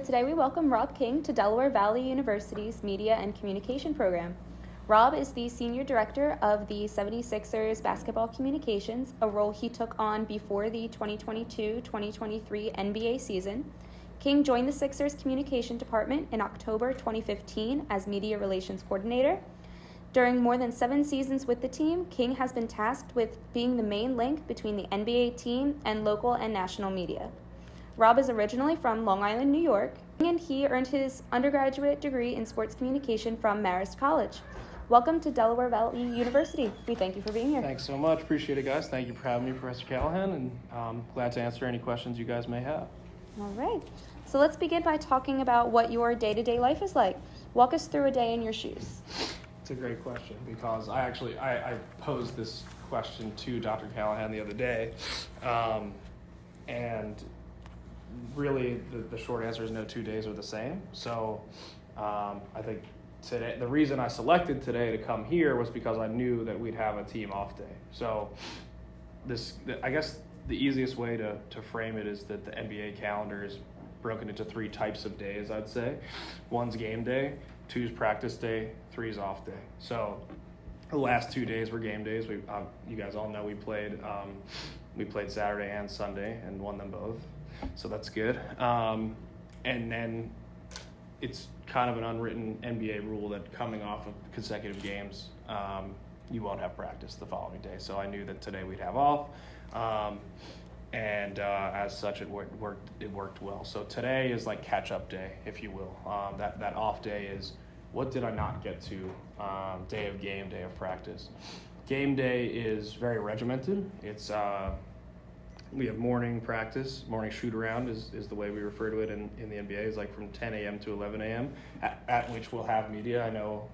today we welcome Rob King to Delaware Valley University's Media and Communication program. Rob is the Senior Director of the 76ers Basketball Communications, a role he took on before the 2022-2023 NBA season. King joined the Sixers Communication Department in October 2015 as Media Relations Coordinator. During more than 7 seasons with the team, King has been tasked with being the main link between the NBA team and local and national media. Rob is originally from Long Island, New York, and he earned his undergraduate degree in sports communication from Marist College. Welcome to Delaware Valley University. We thank you for being here. Thanks so much. Appreciate it, guys. Thank you for having me, Professor Callahan, and glad to answer any questions you guys may have. All right. So let's begin by talking about what your day-to-day life is like. Walk us through a day in your shoes. It's a great question because I posed this question to Dr. Callahan the other day, and really the short answer is no 2 days are the same. So I think today, the reason I selected today to come here was because I knew that we'd have a team off day. So I guess the easiest way to frame it is that the NBA calendar is broken into 3 types of days, I'd say. 1's game day, 2's practice day, 3's off day. So the last 2 days were game days. You guys all know we played Saturday and Sunday and won them both. So that's good. And then it's kind of an unwritten NBA rule that coming off of consecutive games, you won't have practice the following day. So I knew that today we'd have off. And as such, it worked well. So today is like catch-up day, if you will. That off day is what did I not get to day of game, day of practice. Game day is very regimented. It's we have morning practice, morning shoot-around is the way we refer to it in the NBA, is like from 10 a.m. to 11 a.m., at which we'll have media. I know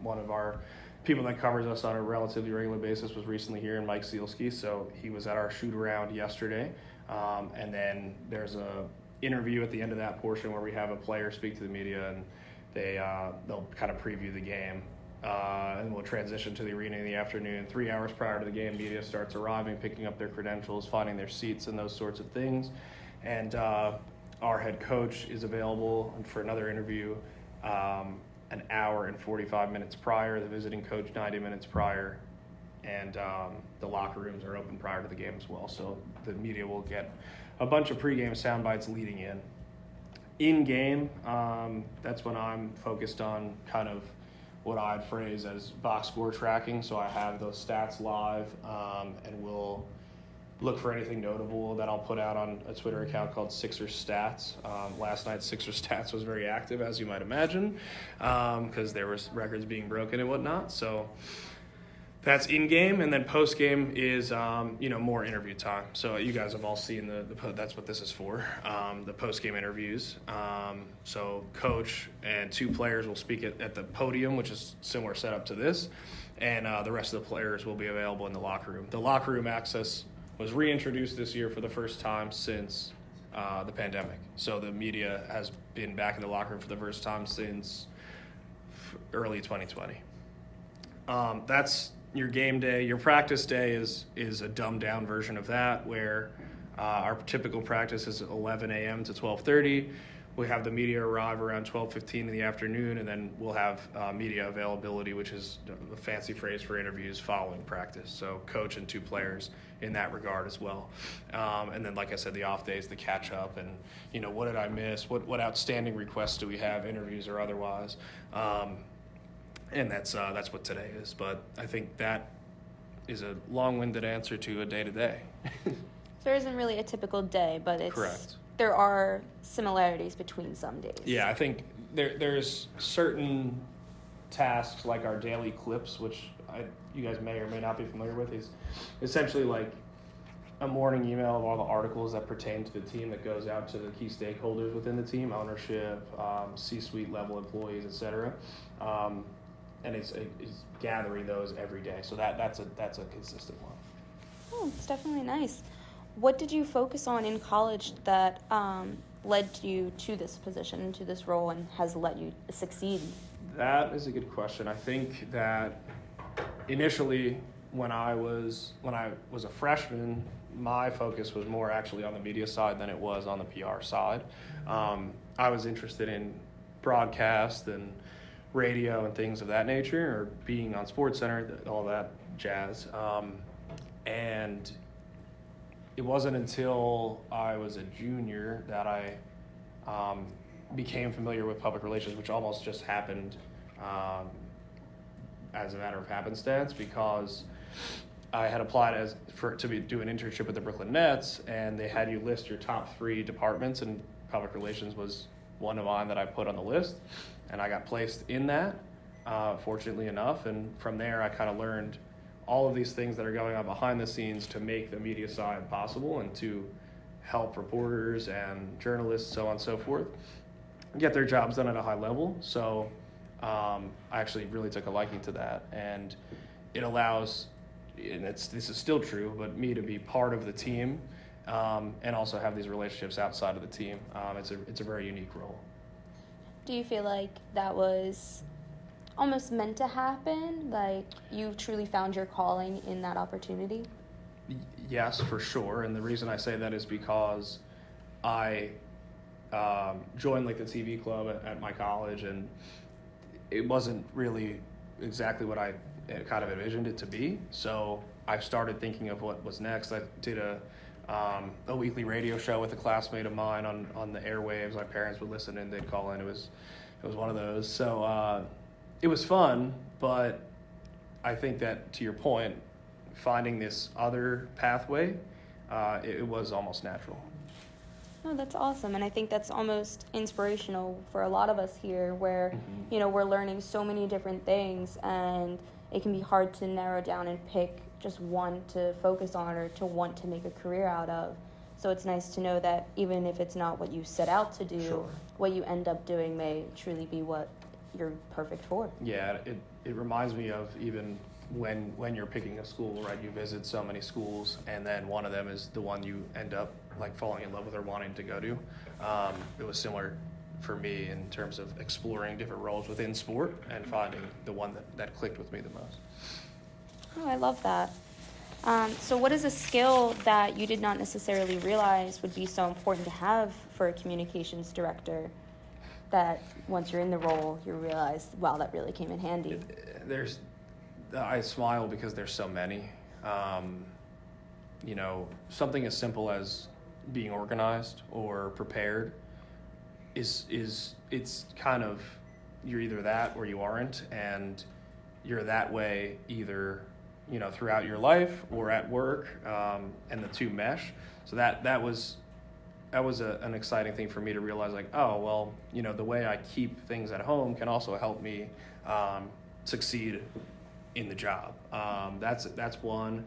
one of our people that covers us on a relatively regular basis was recently here, and Mike Sealski, so he was at our shoot-around yesterday. And then there's a interview at the end of that portion where we have a player speak to the media, and they'll kind of preview the game. And we'll transition to the arena in the afternoon. 3 hours prior to the game, media starts arriving, picking up their credentials, finding their seats, and those sorts of things. And our head coach is available for another interview an hour and 45 minutes prior, the visiting coach 90 minutes prior, and the locker rooms are open prior to the game as well. So the media will get a bunch of pregame sound bites leading in. In game, that's when I'm focused on kind of what I'd phrase as box score tracking. So I have those stats live, and we'll look for anything notable that I'll put out on a Twitter account called Sixers Stats. Last night's Sixers Stats was very active, as you might imagine, because there was records being broken and whatnot. So that's in-game, and then post-game is more interview time. So you guys have all seen that's what this is for, the post-game interviews. So coach and 2 players will speak at the podium, which is similar setup to this, and the rest of the players will be available in the locker room. The locker room access was reintroduced this year for the first time since the pandemic. So the media has been back in the locker room for the first time since early 2020. That's your game day. Your practice day is a dumbed down version of that, where our typical practice is 11 a.m. to 12:30. We have the media arrive around 12:15 in the afternoon, and then we'll have media availability, which is a fancy phrase for interviews following practice. So coach and 2 players in that regard as well. And then, like I said, the off days, the catch up, and what did I miss? What outstanding requests do we have, interviews or otherwise? And that's what today is. But I think that is a long-winded answer to a day-to-day. There isn't really a typical day, but it's correct. There are similarities between some days. Yeah, I think there's certain tasks like our daily clips, which you guys may or may not be familiar with, is essentially like a morning email of all the articles that pertain to the team that goes out to the key stakeholders within the team, ownership, C-suite level employees, etc. And it's gathering those every day. So that's a consistent one. Oh, it's definitely nice. What did you focus on in college that led you to this position, to this role, and has let you succeed? That is a good question. I think that initially when I was a freshman, my focus was more actually on the media side than it was on the PR side. I was interested in broadcast and radio and things of that nature, or being on SportsCenter, all that jazz. And it wasn't until I was a junior that I became familiar with public relations, which almost just happened as a matter of happenstance, because I had applied do an internship with the Brooklyn Nets, and they had you list your top 3 departments, and public relations was one of mine that I put on the list, and I got placed in that, fortunately enough. And from there, I kind of learned all of these things that are going on behind the scenes to make the media side possible and to help reporters and journalists, so on and so forth, get their jobs done at a high level. So I actually really took a liking to that, and it allows, and this is still true, but me to be part of the team and also have these relationships outside of the team. It's a very unique role. Do you feel like that was almost meant to happen? Like, you truly found your calling in that opportunity? Yes, for sure. And the reason I say that is because I joined like the TV club at my college, and it wasn't really exactly what I kind of envisioned it to be. So I started thinking of what was next. I did a weekly radio show with a classmate of mine on the airwaves. My parents would listen and they'd call in. It was one of those. So it was fun, but I think that, to your point, finding this other pathway, it was almost natural. Oh, that's awesome. And I think that's almost inspirational for a lot of us here, where, you know, we're learning so many different things, and it can be hard to narrow down and pick just one to focus on or to want to make a career out of. So it's nice to know that even if it's not what you set out to do, Sure, what you end up doing may truly be what you're perfect for. Yeah, it reminds me of even when you're picking a school, right? You visit so many schools, and then one of them is the one you end up like falling in love with or wanting to go to. It was similar for me in terms of exploring different roles within sport and finding the one that clicked with me the most. Oh, I love that. So what is a skill that you did not necessarily realize would be so important to have for a communications director, that once you're in the role, you realize, wow, that really came in handy? I smile because there's so many. You know, something as simple as being organized or prepared it's kind of, you're either that or you aren't, and you're that way either, you know, throughout your life or at work, and the two mesh. So that was an exciting thing for me to realize, like, oh, well, you know, the way I keep things at home can also help me succeed in the job. That's one.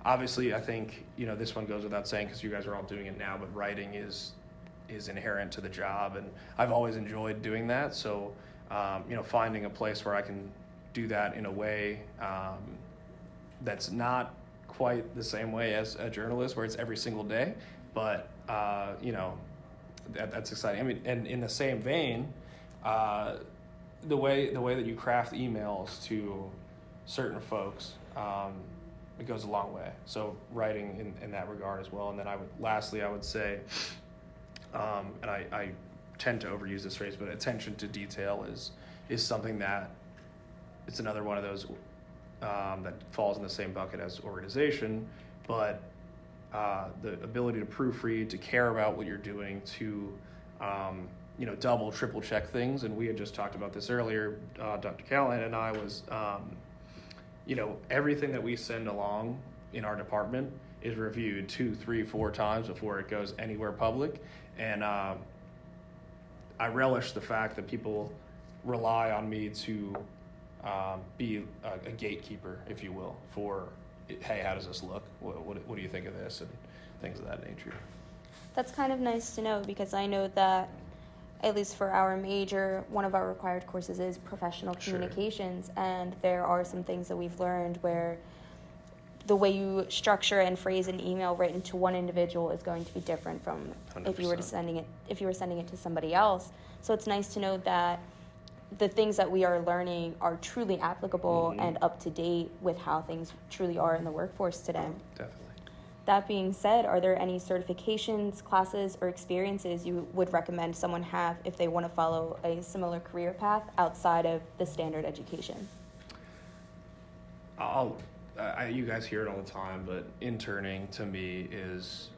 Obviously, I think, you know, this one goes without saying because you guys are all doing it now, but writing is inherent to the job, and I've always enjoyed doing that. So, you know, finding a place where I can do that in a way that's not quite the same way as a journalist, where it's every single day, but you know, that's exciting. I mean, and in the same vein, the way that you craft emails to certain folks, it goes a long way. So writing in that regard as well. And then lastly, I would say, and I tend to overuse this phrase, but attention to detail is something that, it's another one of those that falls in the same bucket as organization, but the ability to proofread, to care about what you're doing, to you know, double, triple check things. And we had just talked about this earlier. Dr. Callahan and I was, you know, everything that we send along in our department is reviewed 2, 3, 4 times before it goes anywhere public. And I relish the fact that people rely on me to be a gatekeeper, if you will, for, hey, how does this look? What do you think of this? And things of that nature. That's kind of nice to know, because I know that, at least for our major, one of our required courses is professional communications. Sure. And there are some things that we've learned where the way you structure and phrase an email written to one individual is going to be different from 100%. if you were sending it to somebody else. So it's nice to know that the things that we are learning are truly applicable and up to date with how things truly are in the workforce today. Definitely. That being said, are there any certifications, classes, or experiences you would recommend someone have if they want to follow a similar career path outside of the standard education? You guys hear it all the time, but interning to me is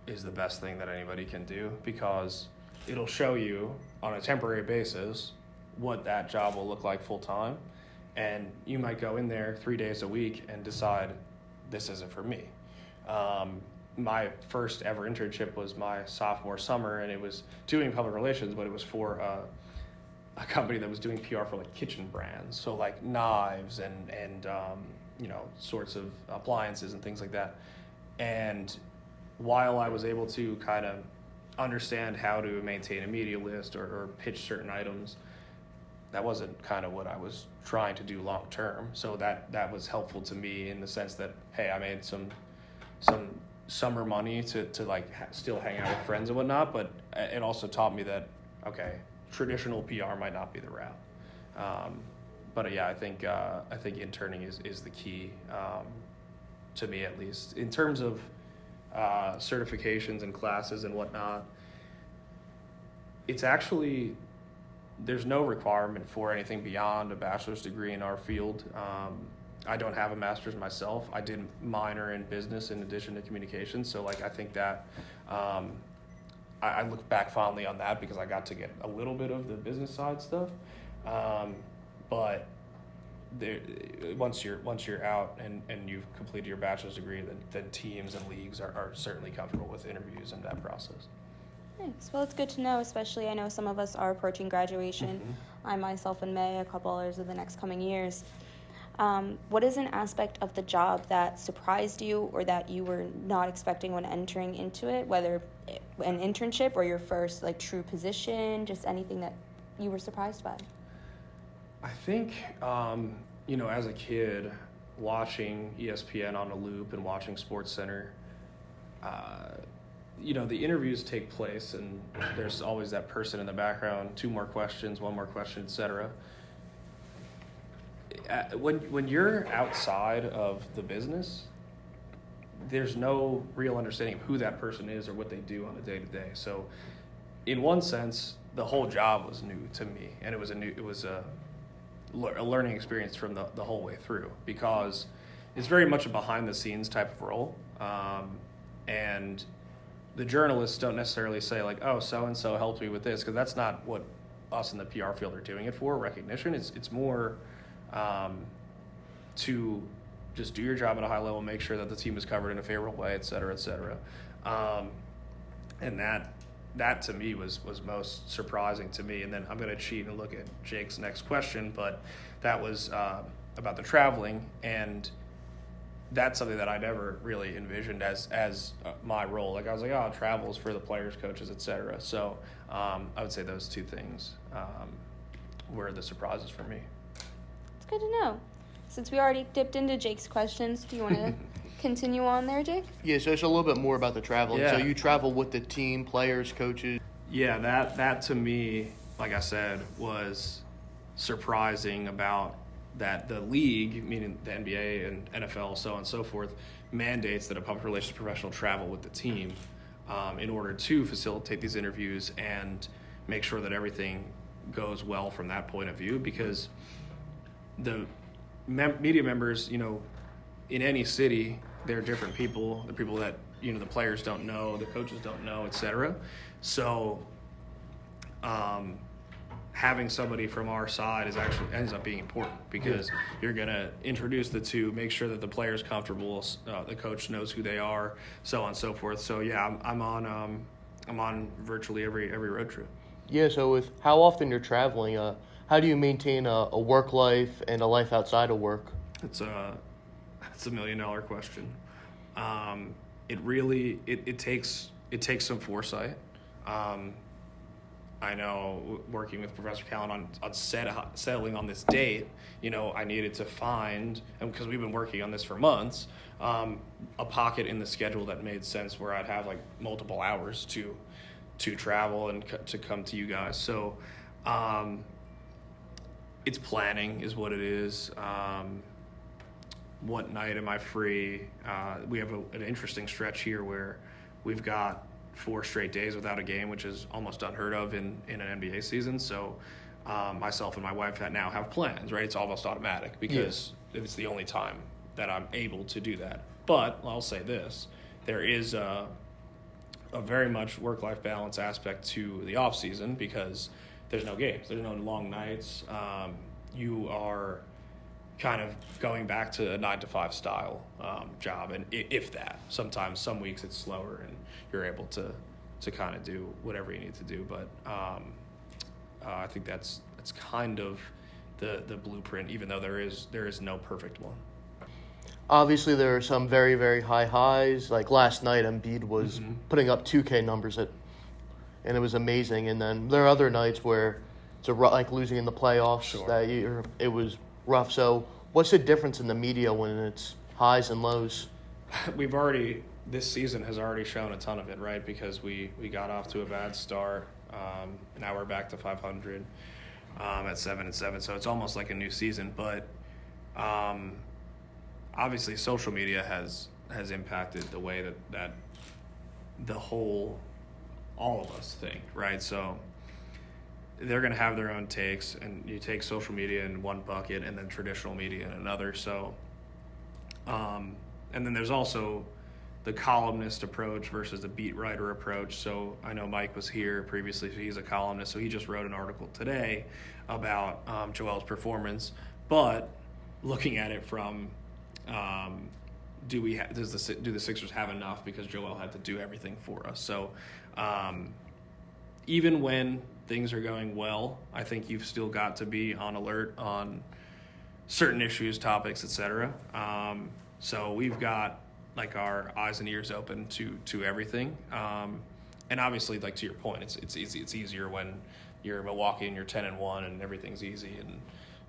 the best thing that anybody can do, because it'll show you on a temporary basis what that job will look like full time, and you might go in there 3 days a week and decide this isn't for me. My first ever internship was my sophomore summer, and it was doing public relations, but it was for a company that was doing PR for like kitchen brands, so like knives and sorts of appliances and things like that. And while I was able to kind of understand how to maintain a media list or pitch certain items, that wasn't kind of what I was trying to do long term. So that was helpful to me in the sense that, hey, I made some summer money to still hang out with friends and whatnot, but it also taught me that, okay, traditional PR might not be the route. But yeah, I think interning is the key, to me at least. In terms of certifications and classes and whatnot, it's actually, there's no requirement for anything beyond a bachelor's degree in our field. I don't have a master's myself. I did minor in business in addition to communications, so I think that I look back fondly on that because I got to get a little bit of the business side stuff. But once you're out and you've completed your bachelor's degree, then teams and leagues are certainly comfortable with interviews and that process. Thanks. Well, it's good to know, especially I know some of us are approaching graduation. Mm-hmm. I myself in May, a couple others in the next coming years. What is an aspect of the job that surprised you or that you were not expecting when entering into it, whether an internship or your first true position, just anything that you were surprised by? I think, as a kid, watching ESPN on a loop and watching SportsCenter, the interviews take place and there's always that person in the background, 2 more questions, 1 more question, etc. When you're outside of the business, there's no real understanding of who that person is or what they do on a day-to-day. So in one sense, the whole job was new to me, and it was a learning experience from the whole way through, because it's very much a behind-the-scenes type of role, and the journalists don't necessarily say oh, so-and-so helped me with this, because that's not what us in the PR field are doing it for, recognition. It's more to just do your job at a high level, make sure that the team is covered in a favorable way, et cetera, et cetera. And that to me was most surprising to me. And then I'm going to cheat and look at Jake's next question, but that was about the traveling, and that's something that I never really envisioned as my role. I was oh, travel is for the players, coaches, et cetera. So I would say those 2 things were the surprises for me. It's good to know. Since we already dipped into Jake's questions, do you want to continue on there, Jake? Yeah, so it's a little bit more about the traveling. Yeah. So you travel with the team, players, coaches. Yeah, that to me, like I said, was surprising about that the league, meaning the NBA and NFL, so on and so forth, mandates that a public relations professional travel with the team in order to facilitate these interviews and make sure that everything goes well from that point of view, because the media members, in any city, they're different people. The people that, the players don't know, the coaches don't know, et cetera. So having somebody from our side ends up being important, because you're going to introduce the 2, make sure that the player's comfortable, the coach knows who they are, so on and so forth. So yeah, I'm on virtually every road trip. Yeah, so with how often you're traveling, how do you maintain a work life and a life outside of work? It's a $1 million question. It takes some foresight. I know, working with Professor Callan on settling on this date, I needed to find, and because we've been working on this for months, a pocket in the schedule that made sense where I'd have multiple hours to travel and to come to you guys. So it's planning is what it is. what night am I free. We have an interesting stretch here where we've got 4 straight days without a game, which is almost unheard of in an NBA season. So myself and my wife now have plans, right? It's almost automatic because it's the only time that I'm able to do that. But I'll say this, there is a very much work-life balance aspect to the off season because there's no games, there's no long nights. You are kind of going back to a 9-to-5 style job, and if that, sometimes some weeks it's slower and you're able to kind of do whatever you need to do. But I think that's kind of the blueprint, even though there is no perfect one. Obviously, there are some very, very high highs. Like last night, Embiid was putting up 2K numbers, and it was amazing. And then there are other nights where it's like losing in the playoffs that year. It was rough. So what's the difference in the media when it's highs and lows? This season has already shown a ton of it, right? Because we got off to a bad start. Now we're back to 500 at 7-7. So it's almost like a new season. But obviously social media has impacted the way that all of us think, right? So they're going to have their own takes, and you take social media in one bucket and then traditional media in another. So, and then there's also the columnist approach versus the beat writer approach. So I know Mike was here previously, so he's a columnist. So he just wrote an article today about Joel's performance, but looking at it from do the Sixers have enough because Joel had to do everything for us. So even when things are going well, I think you've still got to be on alert on certain issues, topics, etc. So we've got like our eyes and ears open to everything. And obviously, like to your point, it's easy. It's easier when you're in Milwaukee and you're 10-1 and everything's easy and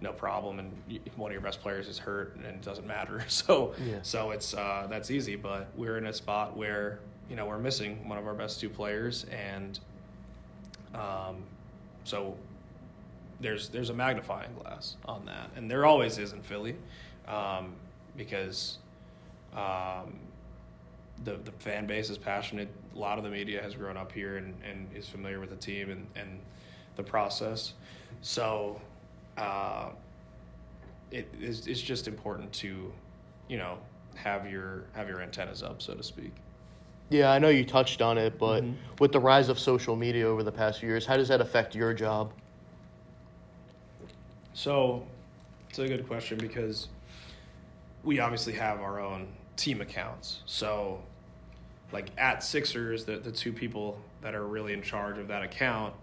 no problem, and one of your best players is hurt and it doesn't matter. So it's that's easy. But we're in a spot where we're missing one of our best 2 players, and so there's a magnifying glass on that, and there always is in Philly, because the fan base is passionate. A lot of the media has grown up here and is familiar with the team and the process. So it's just important to have your antennas up, so to speak. Yeah, I know you touched on it, but with the rise of social media over the past few years, how does that affect your job? So it's a good question because we obviously have our own team accounts. So like at Sixers, the 2 people that are really in charge of that account,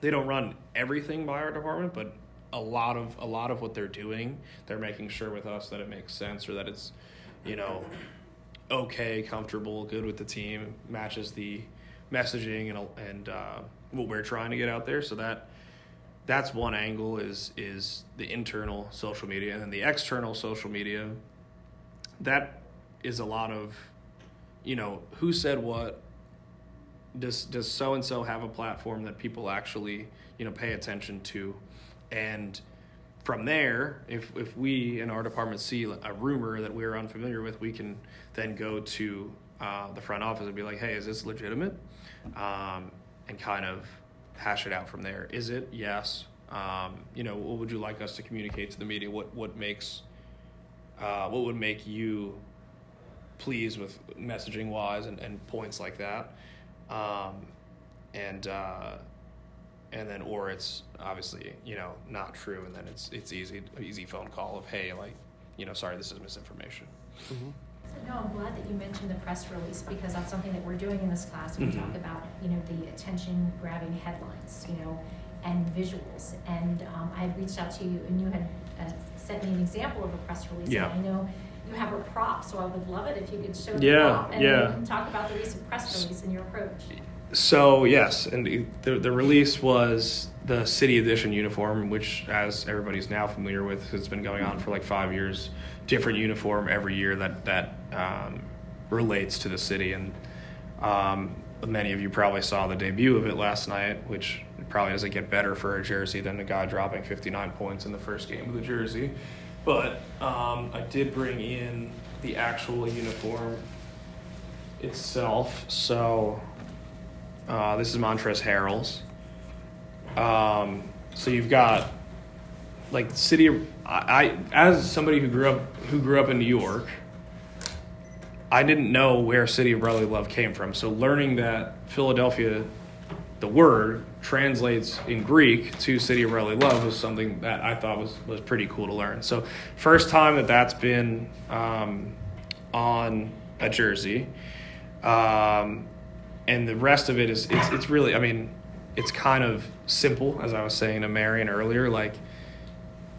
they don't run everything by our department, but a lot of what they're doing, they're making sure with us that it makes sense or that it's okay, comfortable, good with the team, matches the messaging and what we're trying to get out there. So that's one angle is the internal social media, and then the external social media, that is a lot of who said what. Does so and so have a platform that people actually pay attention to, and from there, if we in our department see a rumor that we're unfamiliar with, we can then go to the front office and be like, hey, is this legitimate? And kind of hash it out from there. Is it? Yes. What would you like us to communicate to the media? What would make you pleased with messaging wise and points like that? And then, or it's obviously, not true. And then it's easy phone call of, hey, sorry, this is misinformation. Mm-hmm. So, no, I'm glad that you mentioned the press release, because that's something that we're doing in this class. We talk about, the attention grabbing headlines, and visuals. And I had reached out to you and you had sent me an example of a press release. Yeah. And I know you have a prop, so I would love it if you could show the prop and then talk about the recent press release and your approach. So yes, and the release was the City Edition uniform, which, as everybody's now familiar with, has been going on for like 5 years. Different uniform every year that relates to the city, and many of you probably saw the debut of it last night, which probably doesn't get better for a jersey than the guy dropping 59 points in the first game of the jersey. But I did bring in the actual uniform itself. So this is Montrezl Harrell's. So you've got like the city of, I as somebody who grew up in New York, I didn't know where City of Brotherly Love came from. So learning that Philadelphia, the word, translates in Greek to City of Brotherly Love was something that I thought was pretty cool to learn. So first time that's been on a jersey. And the rest of it is, it's really, I mean, it's kind of simple, as I was saying to Marion earlier, like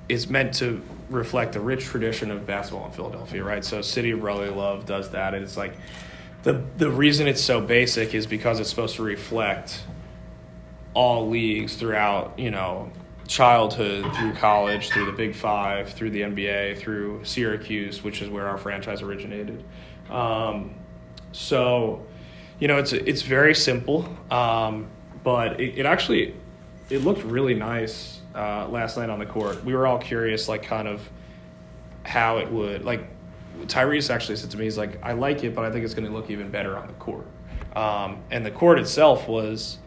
it's meant to reflect the rich tradition of basketball in Philadelphia, right? So City of Brotherly Love does that. And it's like, the reason it's so basic is because it's supposed to reflect all leagues throughout, childhood through college, through the Big Five, through the NBA, through Syracuse, which is where our franchise originated. So, it's very simple, but it looked really nice last night on the court. We were all curious, like, kind of how it would, like, Tyrese actually said to me, he's like, I like it, but I think it's going to look even better on the court. And the court itself was,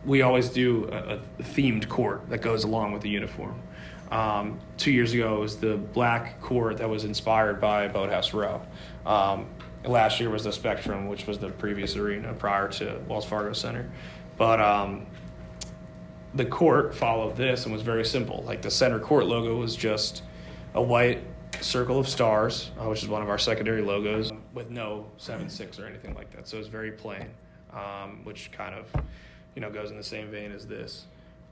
we always do a themed court that goes along with the uniform. 2 years ago, it was the black court that was inspired by Boathouse Row. Last year was the Spectrum, which was the previous arena prior to Wells Fargo Center. But the court followed this and was very simple. Like the center court logo was just a white circle of stars, which is one of our secondary logos, with no 7-6 or anything like that. So it's very plain, which kind of, goes in the same vein as this.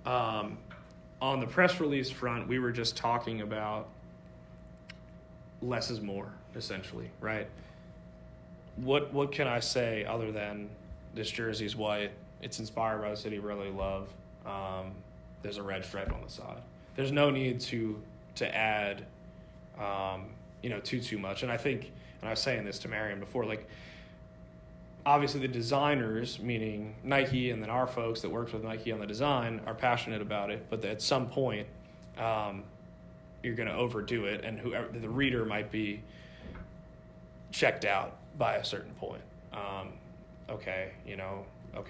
On the press release front, we were just talking about less is more, essentially, right? What can I say other than this jersey's white? It's inspired by the City of Brotherly Love. There's a red stripe on the side. There's no need to add, too much. And I think, and I was saying this to Marion before, like, obviously the designers, meaning Nike and then our folks that worked with Nike on the design, are passionate about it, but at some point you're going to overdo it, and whoever the reader might be checked out by a certain point. Okay,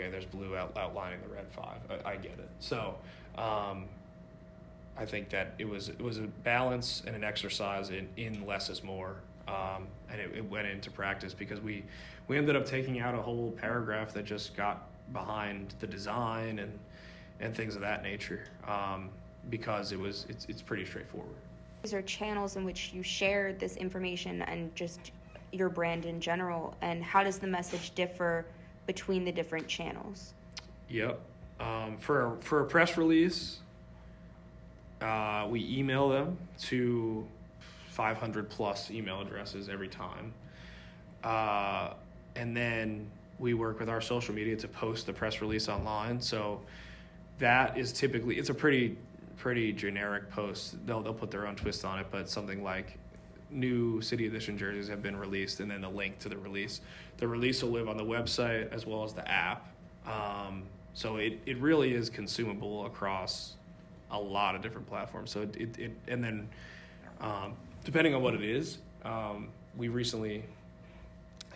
there's blue outlining the red 5. I get it. So I think that it was a balance and an exercise in less is more. And it went into practice because we ended up taking out a whole paragraph that just got behind the design and things of that nature, because it's pretty straightforward. These are channels in which you share this information and just your brand in general, and how does the message differ between the different channels? Yep. For a press release, we email them to 500 plus email addresses every time. And then we work with our social media to post the press release online. So that is typically, it's a pretty generic post. They'll put their own twist on it, but something like new City Edition jerseys have been released, and then the link to the release. The release will live on the website as well as the app. So it really is consumable across a lot of different platforms. So and then depending on what it is, we recently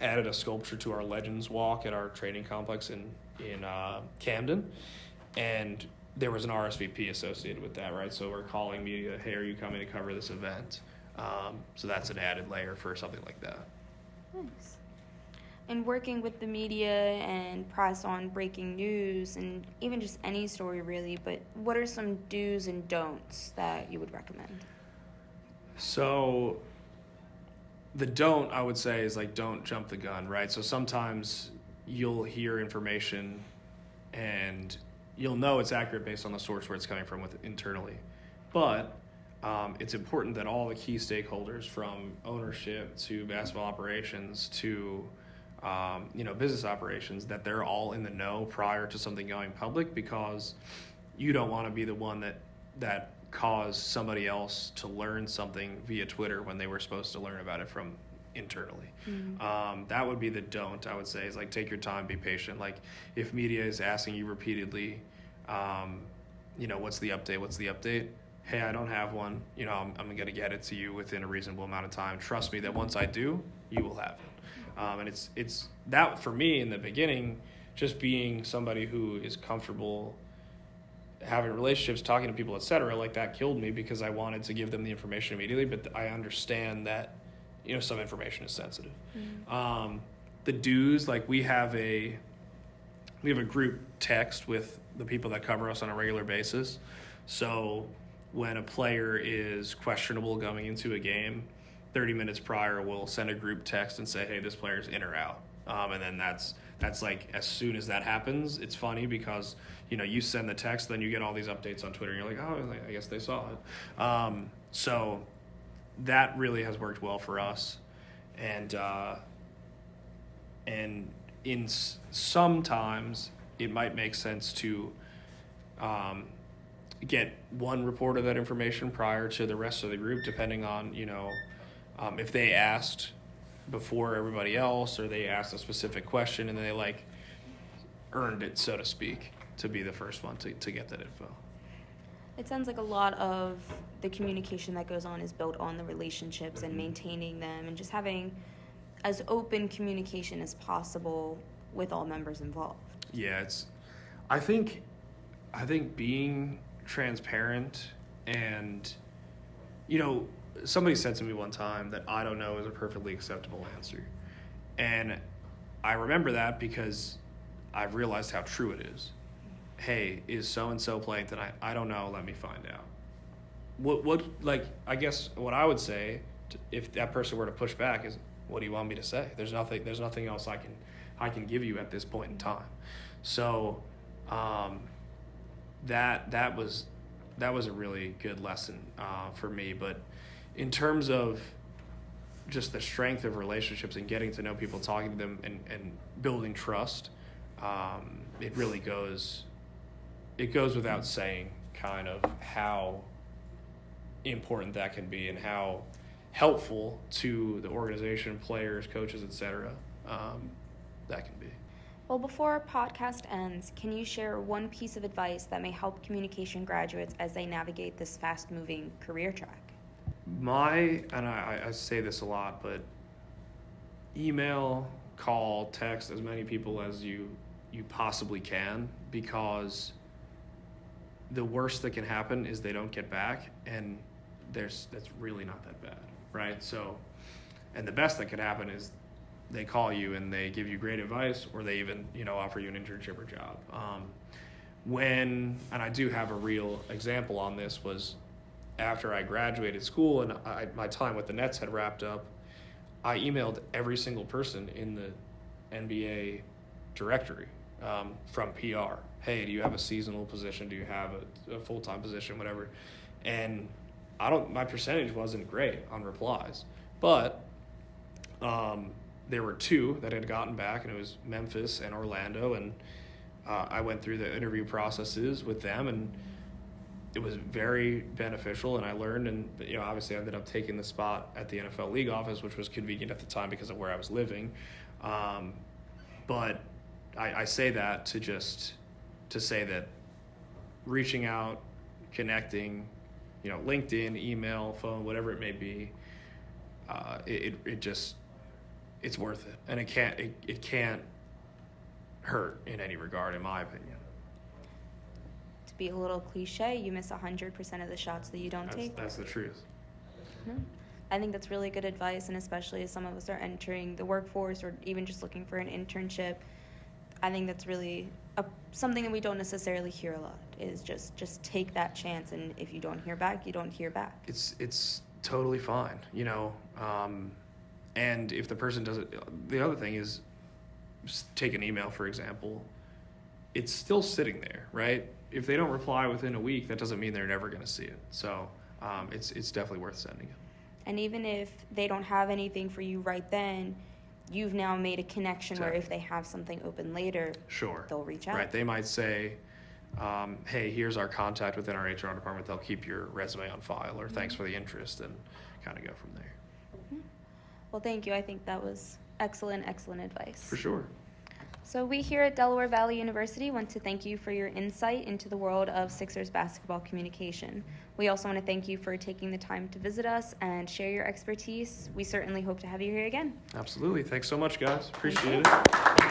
added a sculpture to our Legends Walk at our training complex in Camden, and there was an RSVP associated with that, right? So we're calling media, hey, are you coming to cover this event? So that's an added layer for something like that. Nice. And working with the media and press on breaking news and even just any story really, but what are some do's and don'ts that you would recommend? So the don't, I would say, is like don't jump the gun, right? So sometimes you'll hear information and you'll know it's accurate based on the source where it's coming from internally. But it's important that all the key stakeholders, from ownership to basketball operations to business operations, that they're all in the know prior to something going public, because you don't want to be the one that caused somebody else to learn something via Twitter when they were supposed to learn about it from internally. Mm-hmm. That would be the don't, I would say, is like take your time, be patient. Like if media is asking you repeatedly, what's the update? hey, I don't have one, you know, I'm going to get it to you within a reasonable amount of time. Trust me that once I do, you will have it. And it's that for me in the beginning, just being somebody who is comfortable having relationships, talking to people, etc., like that killed me because I wanted to give them the information immediately, but I understand that, you know, some information is sensitive. The dues, like we have a group text with the people that cover us on a regular basis. So when a player is questionable going into a game, 30 minutes prior, we'll send a group text and say, hey, this player's in or out. And then that's like, as soon as that happens, it's funny because, you know, you send the text, then you get all these updates on Twitter, and you're like, oh, I guess they saw it. So that really has worked well for us. And sometimes it might make sense to get one report of that information prior to the rest of the group, depending on, you know, if they asked before everybody else or they asked a specific question and they like earned it, so to speak, to be the first one to get that info. It sounds like a lot of the communication that goes on is built on the relationships and maintaining them and just having as open communication as possible with all members involved. Yeah, I think being transparent and, you know, somebody said to me one time that I don't know is a perfectly acceptable answer. And I remember that because I've realized how true it is. Hey, is so-and-so playing tonight? I don't know. Let me find out. What like, I guess what I would say if that person were to push back is, what do you want me to say? There's nothing else I can give you at this point in time. So, that was a really good lesson for me. But in terms of just the strength of relationships and getting to know people, talking to them, and building trust, it really goes without saying kind of how important that can be and how helpful to the organization, players, coaches, etc. That can be. Well, before our podcast ends, can you share one piece of advice that may help communication graduates as they navigate this fast-moving career track? I say this a lot, but email, call, text as many people as you possibly can, because the worst that can happen is they don't get back, and that's really not that bad, right? So, and the best that could happen is they call you and they give you great advice, or they even, you know, offer you an internship or job. And I do have a real example on this, was after I graduated school and my time with the Nets had wrapped up, I emailed every single person in the NBA directory from PR. Hey, do you have a seasonal position? Do you have a full-time position? Whatever. And my percentage wasn't great on replies, but there were two that had gotten back, and it was Memphis and Orlando, and I went through the interview processes with them, and it was very beneficial, and I learned, and, you know, obviously I ended up taking the spot at the NFL league office, which was convenient at the time because of where I was living. But I say that to say that reaching out, connecting, you know, LinkedIn, email, phone, whatever it may be, it's worth it, and it can't hurt in any regard, in my opinion. To be a little cliche, you miss 100% of the shots that you don't take. That's the truth. I think that's really good advice, and especially as some of us are entering the workforce or even just looking for an internship, I think that's really something that we don't necessarily hear a lot, is just take that chance, and if you don't hear back, you don't hear back. It's totally fine, you know, and if the person doesn't, the other thing is, just take an email, for example, it's still sitting there, right? If they don't reply within a week, that doesn't mean they're never going to see it. So it's definitely worth sending it. And even if they don't have anything for you right then, you've now made a connection where if they have something open later, sure, they'll reach out. Right, they might say, hey, here's our contact within our HR department. They'll keep your resume on file, or thanks for the interest, and kind of go from there. Well, thank you. I think that was excellent advice. For sure. So we here at Delaware Valley University want to thank you for your insight into the world of Sixers basketball communication. We also want to thank you for taking the time to visit us and share your expertise. We certainly hope to have you here again. Absolutely. Thanks so much, guys. Appreciate Thank you. it.